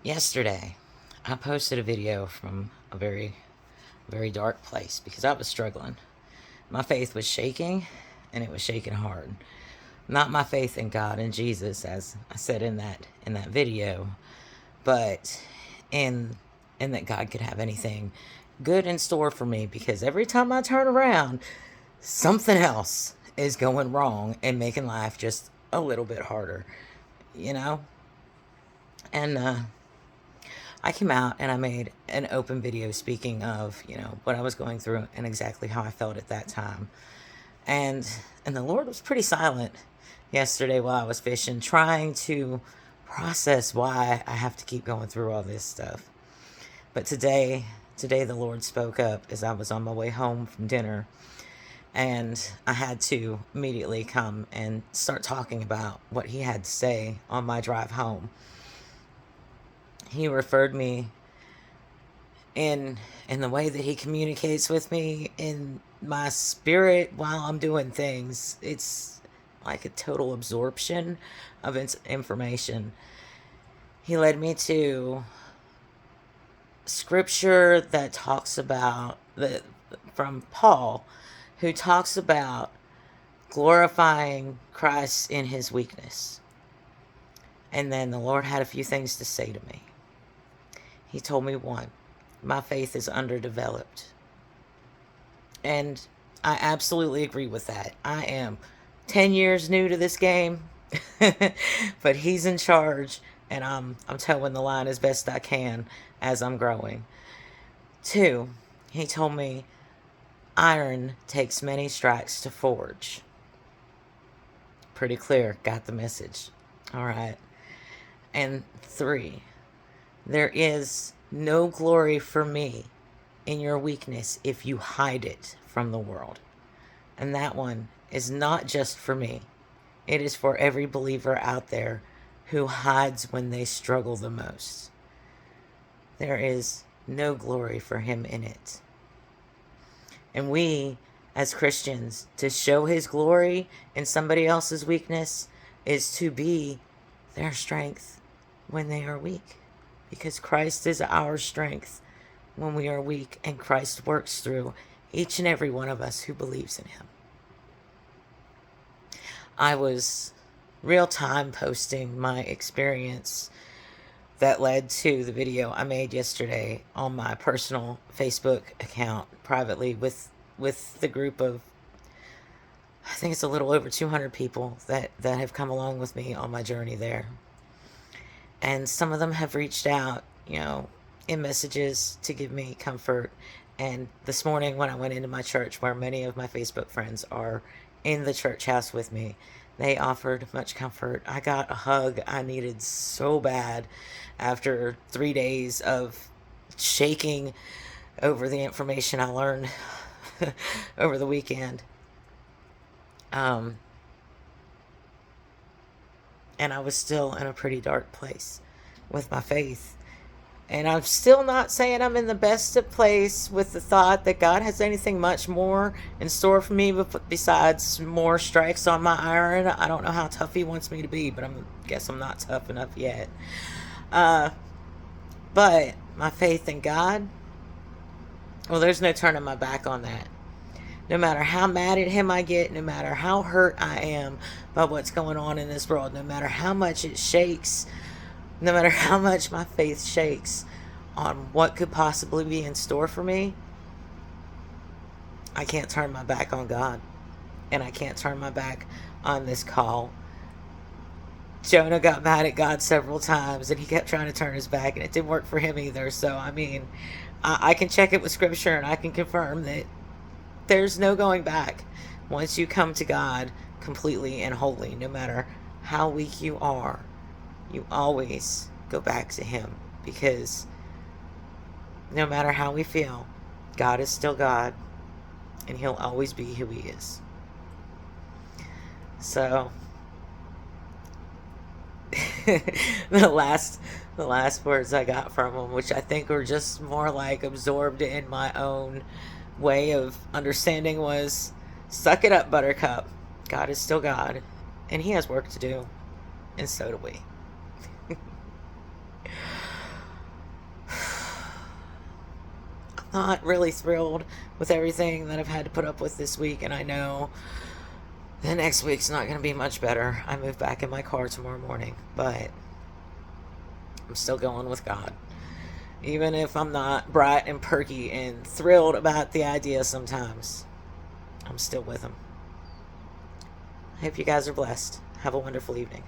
Yesterday, I posted a video from a very, very dark place because I was struggling. My faith was shaking, and it was shaking hard. Not my faith in God and Jesus, as I said in that video, but in in that God could have anything good in store for me. Because every time I turn around, something else is going wrong and making life just a little bit harder, you know. And I came out and I made an open video speaking of, what I was going through and exactly how I felt at that time. And the Lord was pretty silent yesterday while I was fishing, trying to process why I have to keep going through all this stuff. But today the Lord spoke up as I was on my way home from dinner, and I had to immediately come and start talking about what he had to say on my drive home. He referred me in the way that he communicates with me in my spirit while I'm doing things. It's like a total absorption of information. He led me to scripture that talks about from Paul, who talks about glorifying Christ in his weakness. And then the Lord had a few things to say to me. He told me, one, my faith is underdeveloped. And I absolutely agree with that. I am 10 years new to this game, but he's in charge, and I'm towing the line as best I can as I'm growing. Two, he told me iron takes many strikes to forge. Pretty clear, got the message. All right. And three, there is no glory for me in your weakness if you hide it from the world. And that one is not just for me. It is for every believer out there who hides when they struggle the most. There is no glory for him in it. And we, as Christians, to show his glory in somebody else's weakness is to be their strength when they are weak. Because Christ is our strength when we are weak, and Christ works through each and every one of us who believes in him. I was real time posting my experience that led to the video I made yesterday on my personal Facebook account privately with the group of, I think it's a little over 200 people that have come along with me on my journey there. And some of them have reached out, in messages to give me comfort. And this morning when I went into my church, where many of my Facebook friends are in the church house with me, they offered much comfort. I got a hug I needed so bad after 3 days of shaking over the information I learned over the weekend. And I was still in a pretty dark place with my faith. And I'm still not saying I'm in the best of place with the thought that God has anything much more in store for me besides more strikes on my iron. I don't know how tough he wants me to be, but I guess I'm not tough enough yet. But my faith in God, well, there's no turning my back on that. No matter how mad at him I get, no matter how hurt I am by what's going on in this world, no matter how much it shakes, no matter how much my faith shakes on what could possibly be in store for me, I can't turn my back on God. And I can't turn my back on this call. Jonah got mad at God several times, and he kept trying to turn his back, and it didn't work for him either. So, I can check it with Scripture, and I can confirm that there's no going back once you come to God completely and wholly. No matter how weak you are, you always go back to him, because no matter how we feel, God is still God, and he'll always be who he is. So the last words I got from him, which I think were just more like absorbed in my own way of understanding, was, suck it up, buttercup. God is still God, and he has work to do, and so do we. not really thrilled with everything that I've had to put up with this week, and I know the next week's not going to be much better. I move back in my car tomorrow morning, but I'm still going with God. Even if I'm not bright and perky and thrilled about the idea sometimes, I'm still with Him. I hope you guys are blessed. Have a wonderful evening.